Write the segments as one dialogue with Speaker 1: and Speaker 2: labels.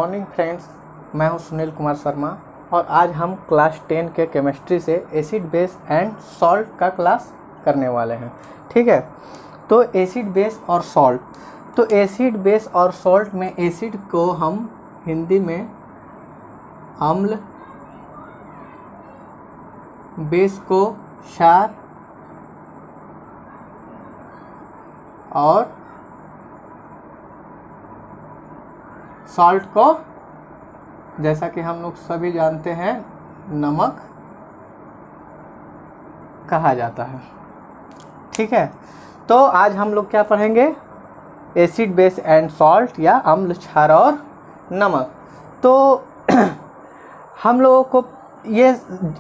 Speaker 1: Morning friends, मैं हूं सुनील कुमार शर्मा और आज हम क्लास 10 के केमिस्ट्री से एसिड बेस एंड सॉल्ट का क्लास करने वाले हैं। ठीक है, तो एसिड बेस और सॉल्ट, तो एसिड बेस और सॉल्ट में एसिड को हम हिंदी में अम्ल, बेस को क्षार और सॉल्ट को, जैसा कि हम लोग सभी जानते हैं, नमक कहा जाता है। ठीक है, तो आज हम लोग क्या पढ़ेंगे? एसिड बेस एंड सॉल्ट या अम्ल, क्षार और नमक। तो हम लोगों को ये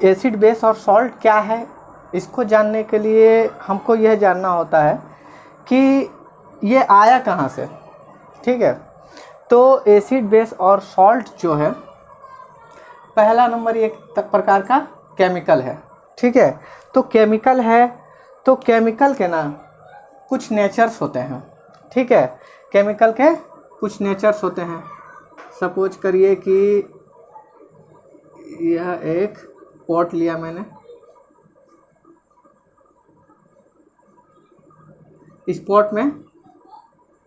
Speaker 1: एसिड बेस और सॉल्ट क्या है, इसको जानने के लिए हमको यह जानना होता है कि ये आया कहाँ से। ठीक है, तो एसिड बेस और सॉल्ट जो है, पहला नंबर एक प्रकार का केमिकल है। ठीक है, तो केमिकल है, तो केमिकल के ना कुछ नेचर्स होते हैं। ठीक है, केमिकल के कुछ नेचर्स होते हैं। सपोज करिए कि यह एक पॉट लिया मैंने, इस पॉट में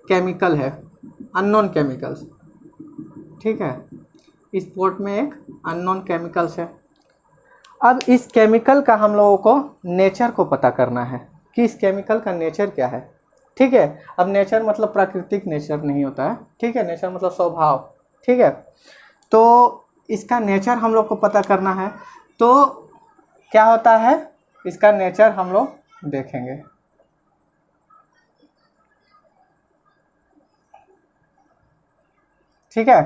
Speaker 1: केमिकल है, अननोन केमिकल्स। ठीक है, इस पॉट में एक अननोन केमिकल्स है। अब इस केमिकल का हम लोगों को नेचर को पता करना है कि इस केमिकल का नेचर क्या है। ठीक है, अब नेचर मतलब प्राकृतिक नेचर नहीं होता है। ठीक है, नेचर मतलब स्वभाव। ठीक है, तो इसका नेचर हम लोग को पता करना है। तो क्या होता है, इसका नेचर हम लोग देखेंगे। ठीक है,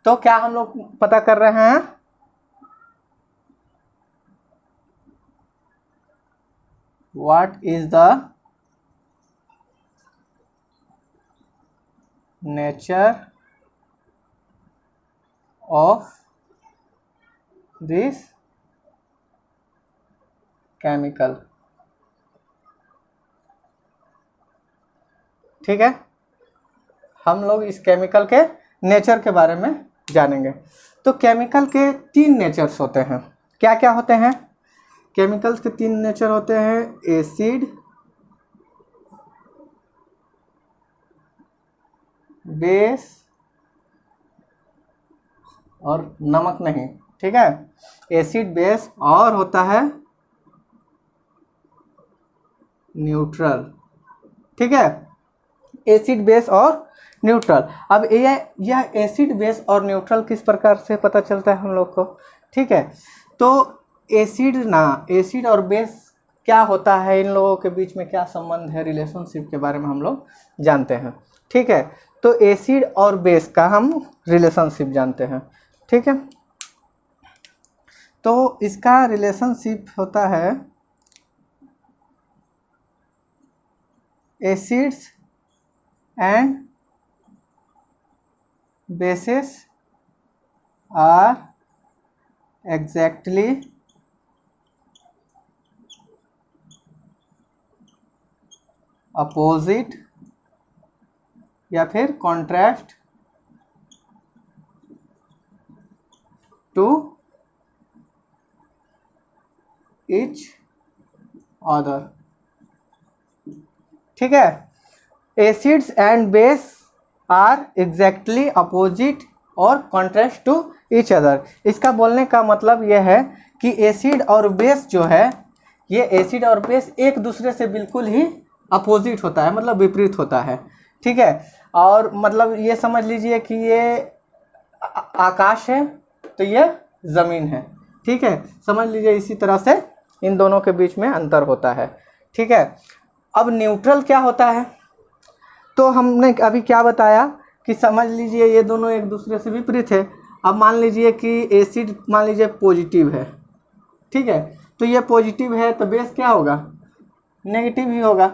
Speaker 1: तो क्या हम लोग पता कर रहे हैं? What is the nature of this chemical. ठीक है, हम लोग इस केमिकल के नेचर के बारे में जानेंगे। तो केमिकल के 3 नेचर्स होते हैं। क्या क्या होते हैं? केमिकल्स के 3 नेचर होते हैं, एसिड, बेस और नमक नहीं। ठीक है, एसिड, बेस और होता है न्यूट्रल। ठीक है, एसिड, बेस और न्यूट्रल। अब यह एसिड, बेस और न्यूट्रल किस प्रकार से पता चलता है हम लोग को? ठीक है, तो एसिड और बेस क्या होता है, इन लोगों के बीच में क्या संबंध है, रिलेशनशिप के बारे में हम लोग जानते हैं। ठीक है, तो एसिड और बेस का हम रिलेशनशिप जानते हैं। ठीक है, तो इसका रिलेशनशिप होता है, acids and bases are exactly opposite या फिर contrast to each other। ठीक है, acids and base are exactly opposite और कॉन्ट्रास्ट टू ईच अदर। इसका बोलने का मतलब यह है कि एसिड और बेस जो है, ये एसिड और बेस एक दूसरे से बिल्कुल ही अपोजिट होता है, मतलब विपरीत होता है। ठीक है, और मतलब ये समझ लीजिए कि ये आकाश है तो ये ज़मीन है। ठीक है, समझ लीजिए इसी तरह से इन दोनों के बीच में अंतर होता है। ठीक है, अब न्यूट्रल क्या होता है? तो हमने अभी क्या बताया कि समझ लीजिए ये दोनों एक दूसरे से विपरीत है। अब मान लीजिए कि एसिड मान लीजिए पॉजिटिव है। ठीक है, तो ये पॉजिटिव है तो बेस क्या होगा? नेगेटिव ही होगा।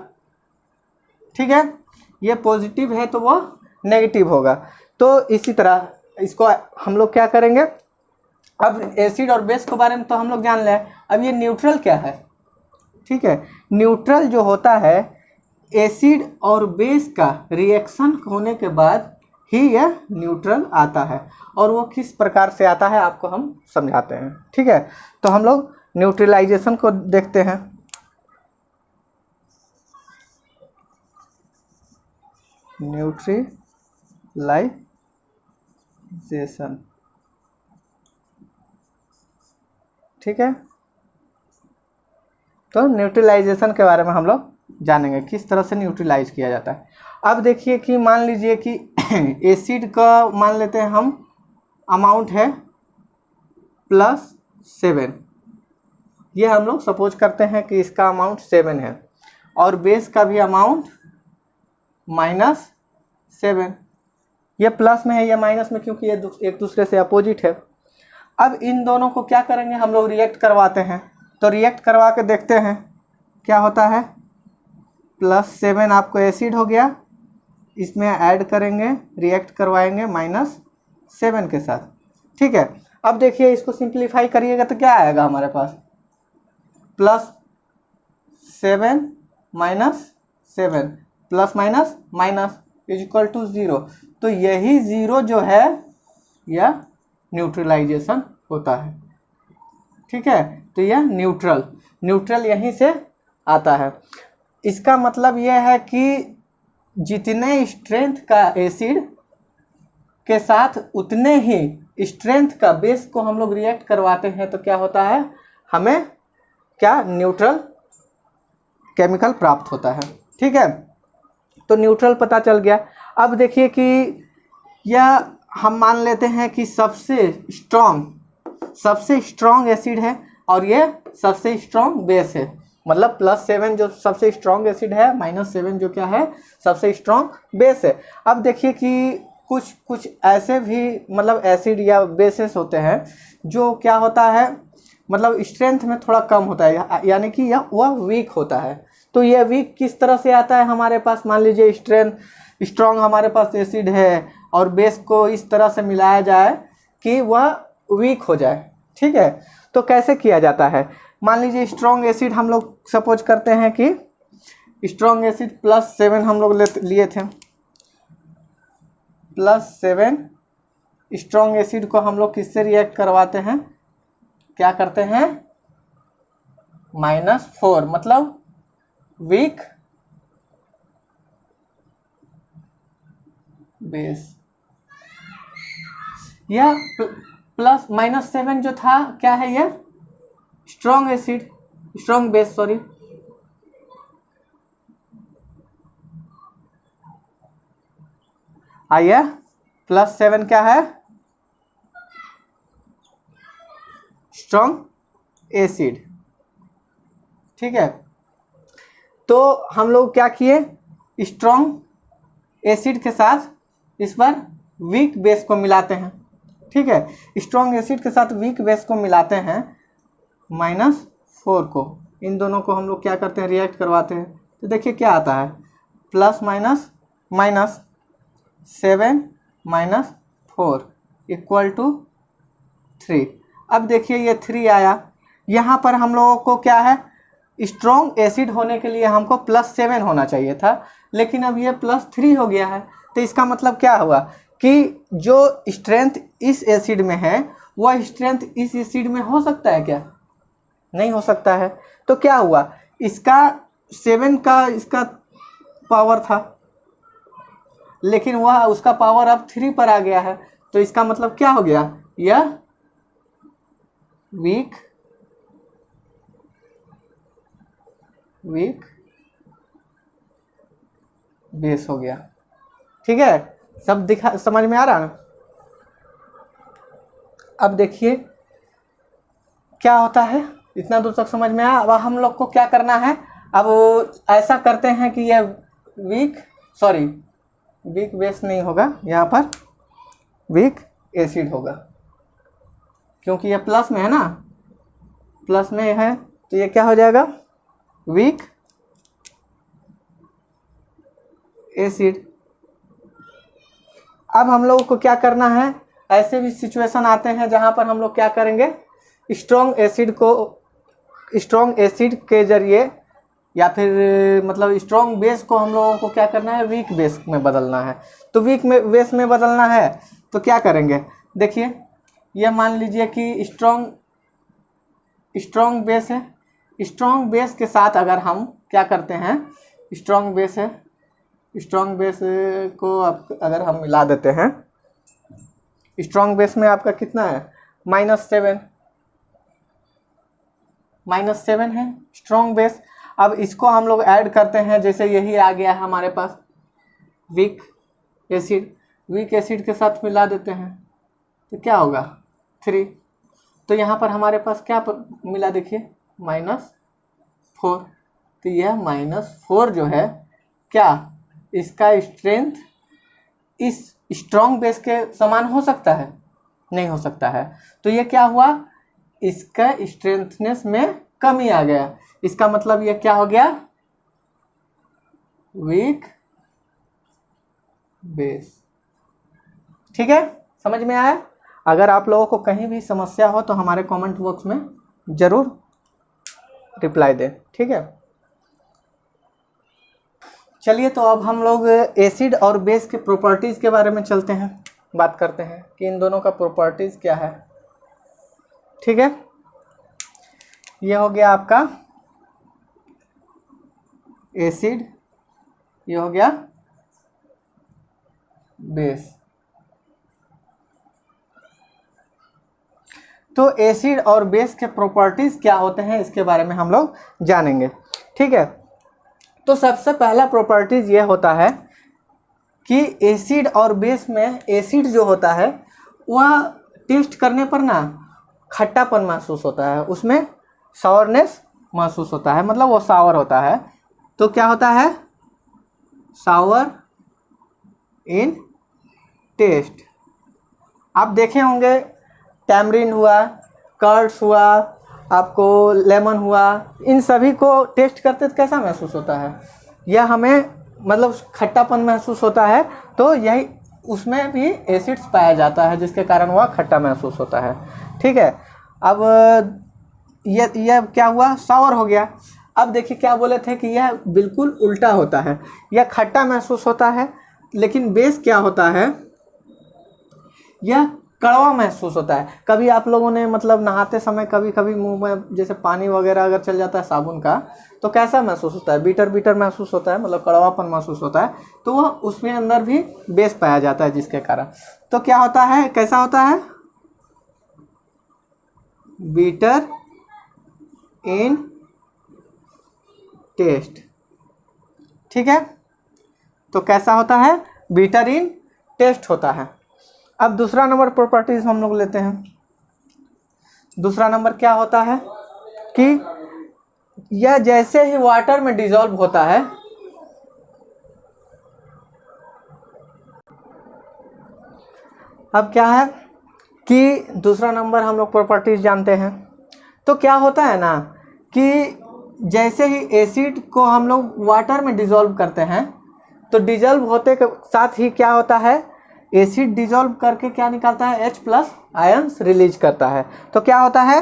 Speaker 1: ठीक है, ये पॉजिटिव है तो वो नेगेटिव होगा। तो इसी तरह इसको हम लोग क्या करेंगे? अब एसिड और बेस के बारे में तो हम लोग जान लें, अब ये न्यूट्रल क्या है? ठीक है, न्यूट्रल जो होता है, एसिड और बेस का रिएक्शन होने के बाद ही यह न्यूट्रल आता है। और वो किस प्रकार से आता है आपको हम समझाते हैं, ठीक है। तो हम लोग न्यूट्रलाइजेशन को देखते हैं। न्यूट्रलाइजेशन, ठीक है। तो न्यूट्रलाइजेशन के बारे में हम लोग जानेंगे किस तरह से न्यूट्रलाइज किया जाता है। अब देखिए कि मान लीजिए कि एसिड का मान लेते हैं हम अमाउंट है +7, ये हम लोग सपोज करते हैं कि इसका अमाउंट 7 है, और बेस का भी अमाउंट -7। ये प्लस में है, ये माइनस में, क्योंकि ये एक दूसरे से अपोजिट है। अब इन दोनों को क्या करेंगे हम लोग, रिएक्ट करवाते हैं। तो रिएक्ट करवा के देखते हैं क्या होता है। +7 आपको एसिड हो गया, इसमें ऐड करेंगे, रिएक्ट करवाएंगे -7 के साथ, ठीक है। अब देखिए इसको सिंप्लीफाई करिएगा तो क्या आएगा हमारे पास, +7 -7 plus minus minus equal to 0। तो यही 0 जो है यह न्यूट्रलाइजेशन होता है, ठीक है। तो यह न्यूट्रल यहीं से आता है। इसका मतलब यह है कि जितने स्ट्रेंथ का एसिड के साथ उतने ही स्ट्रेंथ का बेस को हम लोग रिएक्ट करवाते हैं, तो क्या होता है, हमें क्या न्यूट्रल केमिकल प्राप्त होता है, ठीक है। तो न्यूट्रल पता चल गया। अब देखिए कि यह हम मान लेते हैं कि सबसे स्ट्रॉन्ग एसिड है और ये सबसे स्ट्रॉन्ग बेस है। मतलब +7 जो सबसे स्ट्रॉन्ग एसिड है, -7 जो क्या है, सबसे स्ट्रॉन्ग बेस है। अब देखिए कि कुछ ऐसे भी मतलब एसिड या बेसेस होते हैं जो क्या होता है, मतलब स्ट्रेंथ में थोड़ा कम होता है, यानी कि वह वीक होता है। तो यह वीक किस तरह से आता है हमारे पास, मान लीजिए स्ट्रॉन्ग हमारे पास एसिड है और बेस को इस तरह से मिलाया जाए कि वह वीक हो जाए, ठीक है। तो कैसे किया जाता है, मान लीजिए स्ट्रॉन्ग एसिड हम लोग सपोज करते हैं कि स्ट्रॉन्ग एसिड +7 हम लोग लिए थे। +7 स्ट्रॉन्ग एसिड को हम लोग किससे रिएक्ट करवाते हैं, क्या करते हैं, -4 मतलब वीक बेस। यह +7 जो था क्या है, यह स्ट्रॉन्ग बेस, सॉरी। आइए +7 क्या है, स्ट्रॉन्ग एसिड, ठीक है। तो हम लोग क्या किए, स्ट्रॉन्ग एसिड के साथ इस बार वीक बेस को मिलाते हैं, ठीक है। स्ट्रॉन्ग एसिड के साथ वीक बेस को मिलाते हैं, -4 को, इन दोनों को हम लोग क्या करते हैं, रिएक्ट करवाते हैं। तो देखिए क्या आता है, +-7 -4 इक्वल टू 3। अब देखिए ये 3 आया, यहाँ पर हम लोगों को क्या है, स्ट्रॉन्ग एसिड होने के लिए हमको +7 होना चाहिए था, लेकिन अब ये +3 हो गया है। तो इसका मतलब क्या हुआ कि जो स्ट्रेंथ इस एसिड में है वह स्ट्रेंथ इस एसिड में हो सकता है क्या, नहीं हो सकता है। तो क्या हुआ, इसका 7 का इसका पावर था, लेकिन वह उसका पावर अब 3 पर आ गया है। तो इसका मतलब क्या हो गया, यह वीक बेस हो गया, ठीक है। सब समझ में आ रहा है ना। अब देखिए क्या होता है, इतना दूर तक समझ में आया। अब हम लोग को क्या करना है, अब ऐसा करते हैं कि यह वीक बेस नहीं होगा, यहाँ पर वीक एसिड होगा, क्योंकि यह प्लस में है ना, प्लस में है, तो ये क्या हो जाएगा, वीक एसिड। अब हम लोगों को क्या करना है, ऐसे भी सिचुएशन आते हैं जहाँ पर हम लोग क्या करेंगे, स्ट्रॉन्ग एसिड के जरिए या फिर मतलब स्ट्रॉन्ग बेस को हम लोगों को क्या करना है, वीक बेस में बदलना है। तो वीक में बेस में बदलना है तो क्या करेंगे, देखिए यह मान लीजिए कि स्ट्रॉन्ग बेस है, स्ट्रॉन्ग बेस के साथ अगर हम क्या करते हैं, स्ट्रॉन्ग बेस है, स्ट्रॉन्ग बेस को अगर हम मिला देते हैं, स्ट्रॉन्ग बेस में आपका कितना है, -7 है स्ट्रॉन्ग बेस। अब इसको हम लोग ऐड करते हैं, जैसे यही आ गया है हमारे पास वीक एसिड के साथ मिला देते हैं तो क्या होगा 3। तो यहाँ पर हमारे पास क्या मिला, देखिए -4। तो यह -4 जो है क्या, इसका स्ट्रेंथ इस स्ट्रॉन्ग बेस के समान हो सकता है, नहीं हो सकता है। तो ये क्या हुआ, इसका स्ट्रेंथनेस में कमी आ गया। इसका मतलब ये क्या हो गया, वीक बेस। ठीक है, समझ में आया। अगर आप लोगों को कहीं भी समस्या हो तो हमारे कमेंट बॉक्स में जरूर रिप्लाई दें, ठीक है। चलिए तो अब हम लोग एसिड और बेस के प्रॉपर्टीज़ के बारे में चलते हैं, बात करते हैं कि इन दोनों का प्रॉपर्टीज़ क्या है। ठीक है, ये हो गया आपका एसिड, ये हो गया बेस। तो एसिड और बेस के प्रॉपर्टीज़ क्या होते हैं इसके बारे में हम लोग जानेंगे। ठीक है, तो सबसे पहला प्रॉपर्टीज़ ये होता है कि एसिड और बेस में एसिड जो होता है वह टेस्ट करने पर ना खट्टापन महसूस होता है, उसमें सावरनेस महसूस होता है, मतलब वो सावर होता है। तो क्या होता है, सावर इन टेस्ट। आप देखे होंगे टैमरिन हुआ, कर्ड्स हुआ, आपको लेमन हुआ, इन सभी को टेस्ट करते तो कैसा महसूस होता है, यह हमें मतलब खट्टापन महसूस होता है। तो यही उसमें भी एसिड्स पाया जाता है जिसके कारण वह खट्टा महसूस होता है। ठीक है, अब यह क्या हुआ, सावर हो गया। अब देखिए क्या बोले थे कि यह बिल्कुल उल्टा होता है, यह खट्टा महसूस होता है, लेकिन बेस क्या होता है, यह कड़वा महसूस होता है। कभी आप लोगों ने मतलब नहाते समय कभी कभी मुंह में जैसे पानी वगैरह अगर चल जाता है साबुन का तो कैसा महसूस होता है, बीटर महसूस होता है, मतलब कड़वापन महसूस होता है। तो वह उसमें अंदर भी बेस पाया जाता है जिसके कारण तो क्या होता है, कैसा होता है, बीटर इन टेस्ट। ठीक है, तो कैसा होता है, बीटर इन टेस्ट होता है। अब दूसरा नंबर प्रॉपर्टीज हम लोग लेते हैं। दूसरा नंबर क्या होता है कि यह जैसे ही वाटर में डिसॉल्व होता है, अब क्या है कि दूसरा नंबर हम लोग प्रॉपर्टीज जानते हैं। तो क्या होता है ना कि जैसे ही एसिड को हम लोग वाटर में डिसॉल्व करते हैं तो डिसॉल्व होते के साथ ही क्या होता है, एसिड डिसॉल्व करके क्या निकालता है, H+ आयंस रिलीज करता है। तो क्या होता है,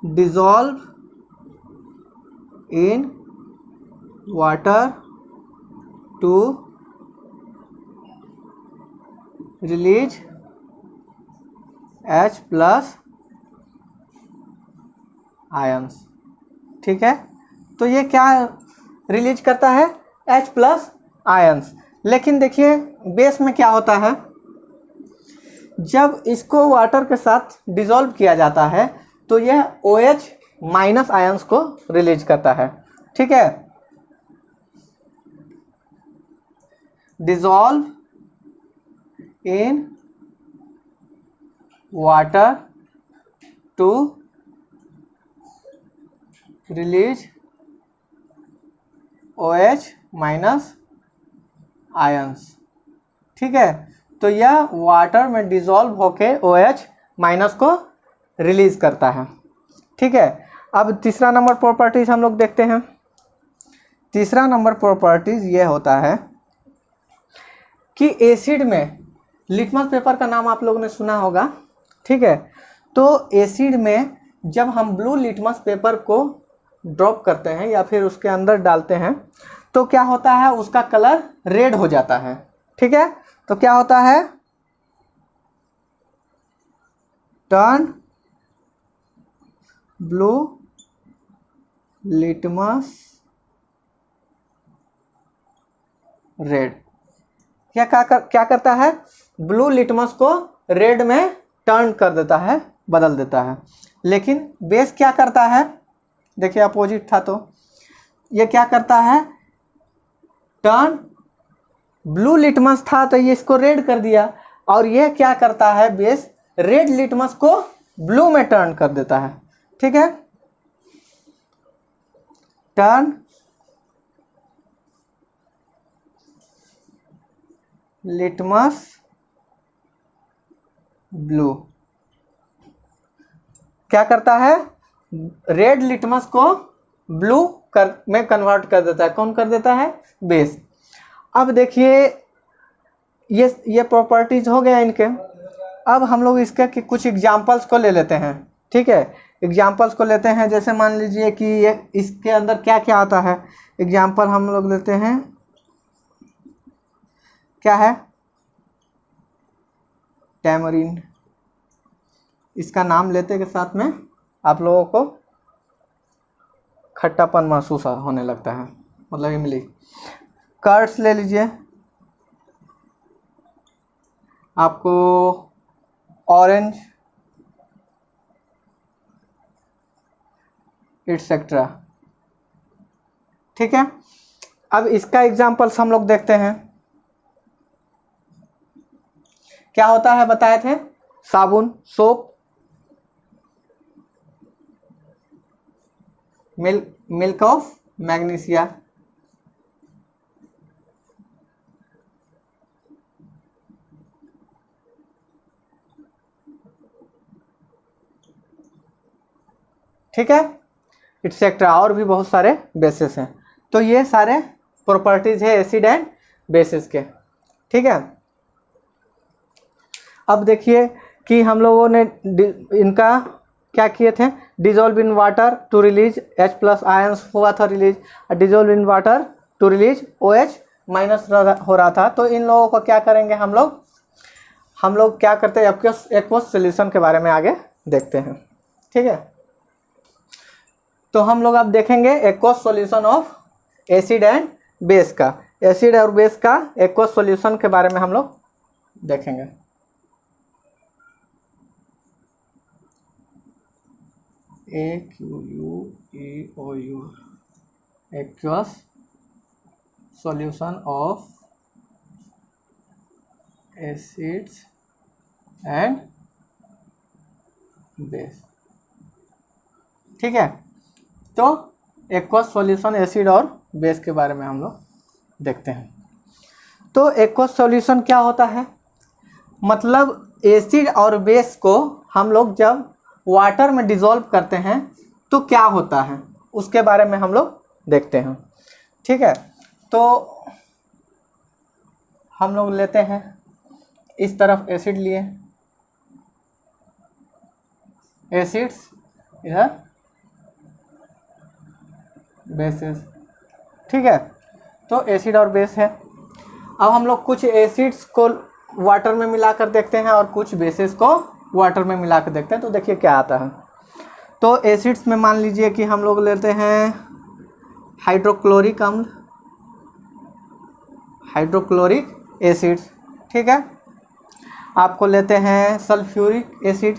Speaker 1: dissolve in water to release H+ ions. ठीक है, तो ये क्या रिलीज करता है, H+ आयंस। लेकिन देखिए बेस में क्या होता है, जब इसको वाटर के साथ डिसॉल्व किया जाता है तो यह OH- आयंस को रिलीज करता है। ठीक है, dissolve in water to release OH- ions. ठीक है, तो यह वाटर में डिसॉल्व होके OH- को रिलीज करता है। ठीक है, अब तीसरा नंबर प्रॉपर्टीज हम लोग देखते हैं। तीसरा नंबर प्रॉपर्टीज ये होता है कि एसिड में, लिटमस पेपर का नाम आप लोगों ने सुना होगा। ठीक है, तो एसिड में जब हम ब्लू लिटमस पेपर को ड्रॉप करते हैं या फिर उसके अंदर डालते हैं तो क्या होता है, उसका कलर रेड हो जाता है। ठीक है, तो क्या होता है, टर्न ब्लू लिटमस रेड। क्या करता है, ब्लू लिटमस को रेड में टर्न कर देता है, बदल देता है। लेकिन बेस क्या करता है, देखिए अपोजिट था, तो ये क्या करता है, टर्न ब्लू लिटमस था तो ये इसको रेड कर दिया, और ये क्या करता है, बेस रेड लिटमस को ब्लू में टर्न कर देता है। ठीक है, टर्न लिटमस ब्लू क्या करता है, रेड लिटमस को ब्लू में कन्वर्ट कर देता है। कौन कर देता है, बेस। अब देखिए ये प्रॉपर्टीज हो गया इनके। अब हम लोग इसके कुछ एग्जांपल्स को ले लेते हैं। ठीक है, एग्जांपल्स को लेते हैं, जैसे मान लीजिए कि ये इसके अंदर क्या क्या आता है। एग्जांपल हम लोग लेते हैं, क्या है, टैमरिन। इसका नाम लेते के साथ में आप लोगों को खट्टापन महसूस होने लगता है, मतलब इमली। कर्ड्स ले लीजिए, आपको ऑरेंज एटसेट्रा। ठीक है, अब इसका एग्जांपल्स हम लोग देखते हैं। क्या होता है बताए थे, साबुन, सोप, मिल्क ऑफ मैग्नीशिया। ठीक है, एटसेट्रा, और भी बहुत सारे बेसिस हैं। तो ये सारे प्रॉपर्टीज है एसिड एंड बेसिस के। ठीक है, अब देखिए कि हम लोगों ने इनका क्या किए थे, dissolve in water to release H+ ions हुआ था release, dissolve in water to release OH- हो रहा था। तो इन लोगों को क्या करेंगे हम लोग क्या करते हैं, एक्वस सोल्यूशन के बारे में आगे देखते हैं। ठीक है, तो हम लोग अब देखेंगे aqueous solution of acid and base का। एसिड और बेस का एक्वस सॉल्यूशन के बारे में हम लोग देखेंगे। AQUEOU, aqueous solution of acids and base. ठीक है, तो एक्वस सॉल्यूशन एसिड और बेस के बारे में हम लोग देखते हैं। तो एक्वस सॉल्यूशन क्या होता है, मतलब एसिड और बेस को हम लोग जब वाटर में डिसॉल्व करते हैं तो क्या होता है, उसके बारे में हम लोग देखते हैं। ठीक है, तो हम लोग लेते हैं, इस तरफ एसिड लिए, एसिड्स इधर बेसिस। ठीक है, तो एसिड और बेस है। अब हम लोग कुछ एसिड्स को वाटर में मिलाकर देखते हैं और कुछ बेसिस को वाटर में मिलाकर देखते हैं, तो देखिए क्या आता है। तो एसिड्स में मान लीजिए कि हम लोग लेते हैं हाइड्रोक्लोरिक अम्ल, हाइड्रोक्लोरिक एसिड्स। ठीक है, आपको लेते हैं सल्फ्यूरिक एसिड।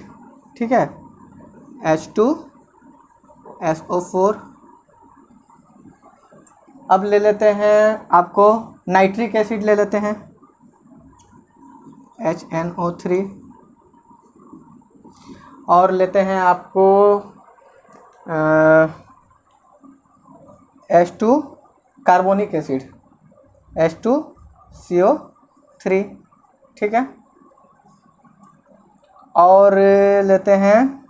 Speaker 1: ठीक है, H2SO4। अब ले लेते हैं आपको नाइट्रिक एसिड ले लेते हैं, HNO3। और लेते हैं आपको H2 कार्बोनिक एसिड, H2CO3। ठीक है, और लेते हैं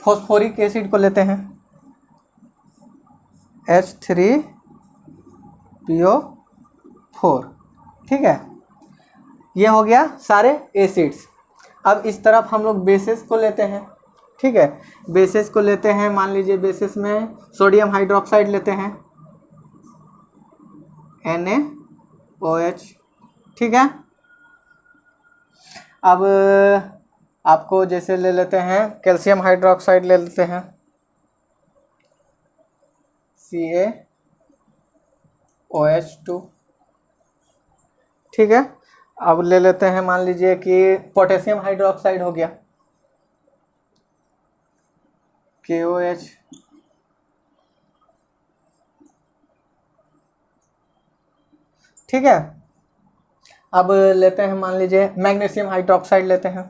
Speaker 1: फॉस्फोरिक एसिड को लेते हैं, H3PO4। ठीक है, ये हो गया सारे एसिड्स। अब इस तरफ हम लोग बेसिस को लेते हैं। ठीक है। बेसिस को लेते हैं, मान लीजिए बेसिस में सोडियम हाइड्रोक्साइड लेते हैं NaOH, ठीक है। अब आपको जैसे ले लेते हैं कैल्शियम हाइड्रोक्साइड ले लेते हैं CaOH2, ठीक है। अब ले लेते हैं मान लीजिए कि पोटेशियम हाइड्रोक्साइड हो गया KOH, ठीक है। अब लेते हैं मान लीजिए मैग्नीशियम हाइड्रोक्साइड लेते हैं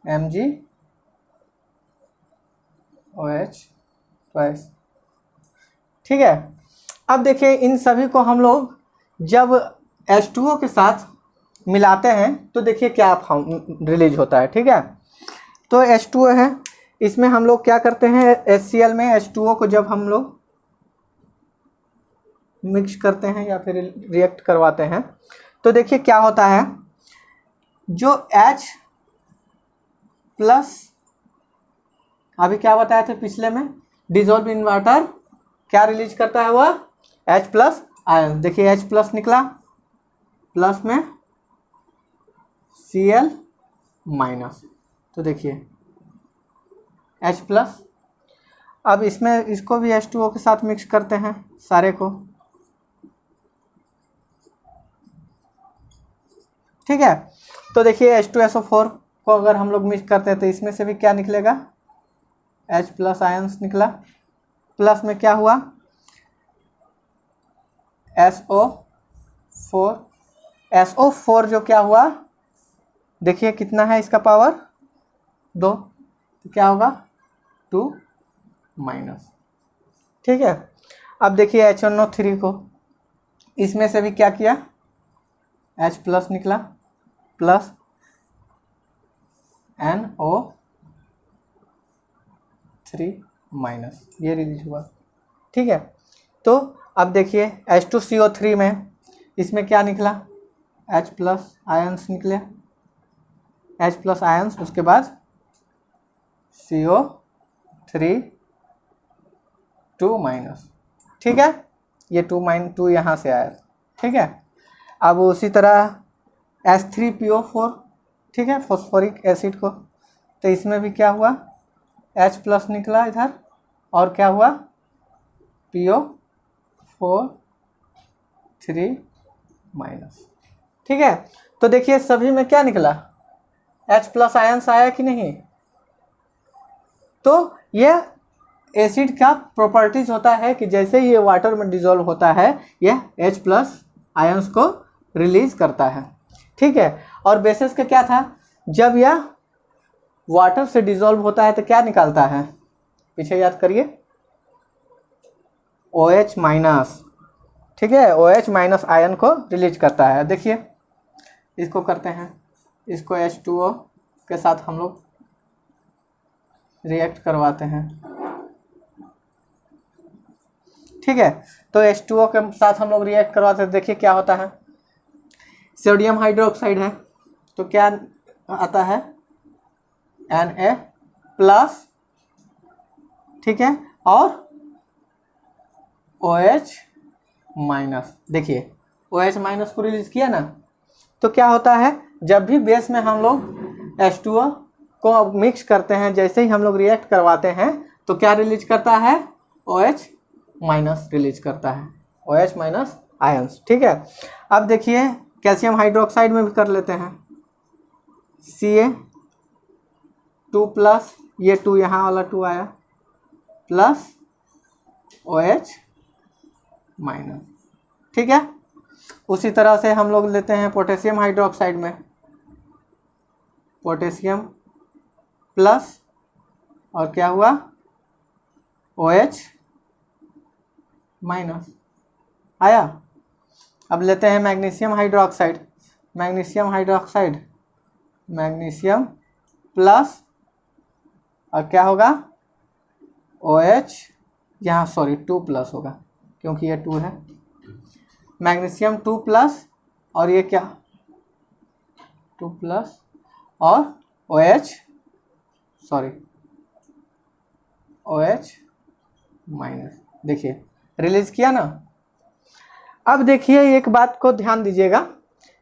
Speaker 1: MgOH ट्वाइस, ठीक है। अब देखिए इन सभी को हम लोग जब H2O के साथ मिलाते हैं तो देखिए क्या रिलीज होता है, ठीक है। तो H2O है, इसमें हम लोग क्या करते हैं HCl में H2O को जब हम लोग मिक्स करते हैं या फिर रिएक्ट करवाते हैं तो देखिए क्या होता है, जो H प्लस अभी क्या बताए थे पिछले में, डिजोल्व इन वाटर क्या रिलीज करता है वह H प्लस आयन। देखिए H प्लस निकला, प्लस में Cl माइनस, तो देखिए H प्लस। अब इसमें इसको भी H2O के साथ मिक्स करते हैं सारे को, ठीक है। तो देखिए H2SO4 को अगर हम लोग मिक्स करते हैं तो इसमें से भी क्या निकलेगा H प्लस आयंस निकला, प्लस में क्या हुआ SO4, SO4 जो क्या हुआ देखिए कितना है इसका पावर 2, तो क्या होगा 2 माइनस, ठीक है। अब देखिए HNO3 को इसमें से भी क्या किया H प्लस निकला, प्लस NO3 माइनस, ये रिलीज हुआ, ठीक है। तो अब देखिए H2CO3 में इसमें क्या निकला H प्लस आयंस निकले, H प्लस आयंस, उसके बाद CO3 2 माइनस, ठीक है। ये 2 यहाँ से आया, ठीक है। अब उसी तरह H3PO4, ठीक है, फॉस्फोरिक एसिड को, तो इसमें भी क्या हुआ H प्लस निकला इधर और क्या हुआ PO4 3 माइनस, ठीक है। तो देखिए सभी में क्या निकला H प्लस आयंस आया कि नहीं। तो यह एसिड का प्रॉपर्टीज होता है कि जैसे ये वाटर में डिजोल्व होता है यह H प्लस आयंस को रिलीज करता है, ठीक है। और बेसिस का क्या था, जब यह वाटर से डिजोल्व होता है तो क्या निकालता है, पीछे याद करिए OH माइनस, ठीक है, OH माइनस आयन को रिलीज करता है। देखिए इसको करते हैं, इसको H2O के साथ हम लोग रिएक्ट करवाते हैं, ठीक है। तो H2O के साथ हम लोग रिएक्ट करवाते हैं, देखिए क्या होता है, सोडियम हाइड्रोक्साइड है तो क्या आता है Na प्लस, ठीक है, और OH माइनस। देखिए OH माइनस को रिलीज किया ना, तो क्या होता है जब भी बेस में हम लोग H2O को मिक्स करते हैं, जैसे ही हम लोग रिएक्ट करवाते हैं तो क्या रिलीज करता है OH माइनस रिलीज करता है, OH माइनस आयंस, ठीक है। अब देखिए कैल्शियम हाइड्रोक्साइड में भी कर लेते हैं Ca2 प्लस, ये 2 यहाँ वाला 2 आया, प्लस OH माइनस, ठीक है। उसी तरह से हम लोग लेते हैं पोटेशियम हाइड्रोक्साइड में, पोटेशियम प्लस और क्या हुआ OH माइनस आया। अब लेते हैं magnesium hydroxide, magnesium hydroxide, magnesium plus और क्या होगा OH, यहाँ सॉरी 2 प्लस होगा क्योंकि ये 2 है, मैग्नीशियम 2 प्लस और ये क्या 2 प्लस और OH माइनस। देखिए रिलीज किया ना। अब देखिए एक बात को ध्यान दीजिएगा,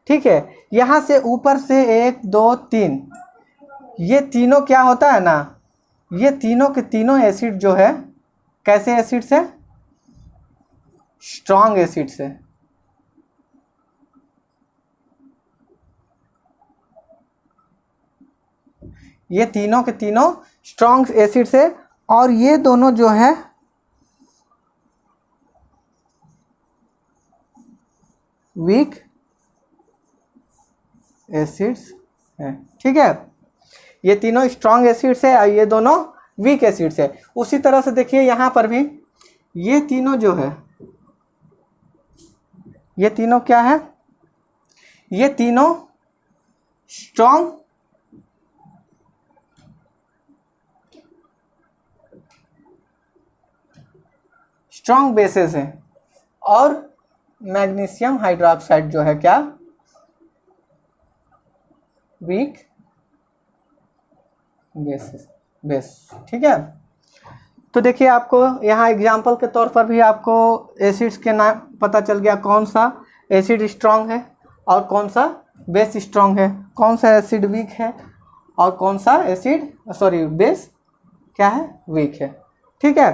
Speaker 1: ठीक है, यहाँ से ऊपर से 1 2 3 ये तीनों क्या होता है ना, ये तीनों के तीनों एसिड जो है कैसे एसिड से, स्ट्रॉन्ग एसिड से। ये तीनों के तीनों स्ट्रॉन्ग एसिड से, और ये दोनों जो है वीक एसिड्स है, ठीक है। ये तीनों स्ट्रॉन्ग एसिड्स है और ये दोनों वीक एसिड्स है। उसी तरह से देखिए यहाँ पर भी ये तीनों जो है, ये तीनों क्या है, ये तीनों स्ट्रॉन्ग बेसेस है, और मैग्नीशियम हाइड्रोक्साइड जो है क्या, वीक बेस, ठीक है। तो देखिए आपको यहाँ एग्जाम्पल के तौर पर भी आपको एसिड्स के नाम पता चल गया, कौन सा एसिड स्ट्रॉन्ग है और कौन सा बेस स्ट्रॉन्ग है, कौन सा एसिड वीक है और कौन सा एसिड बेस क्या है, वीक है, ठीक है।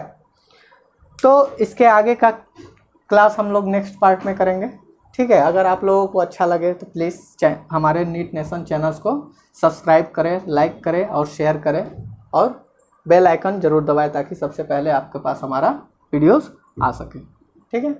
Speaker 1: तो इसके आगे का क्लास हम लोग नेक्स्ट पार्ट में करेंगे, ठीक है। अगर आप लोगों को अच्छा लगे तो प्लीज़ हमारे नीट नेशन चैनल्स को सब्सक्राइब करें, लाइक करें और शेयर करें, और बेल आइकन ज़रूर दबाएं ताकि सबसे पहले आपके पास हमारा वीडियोस आ सके, ठीक है।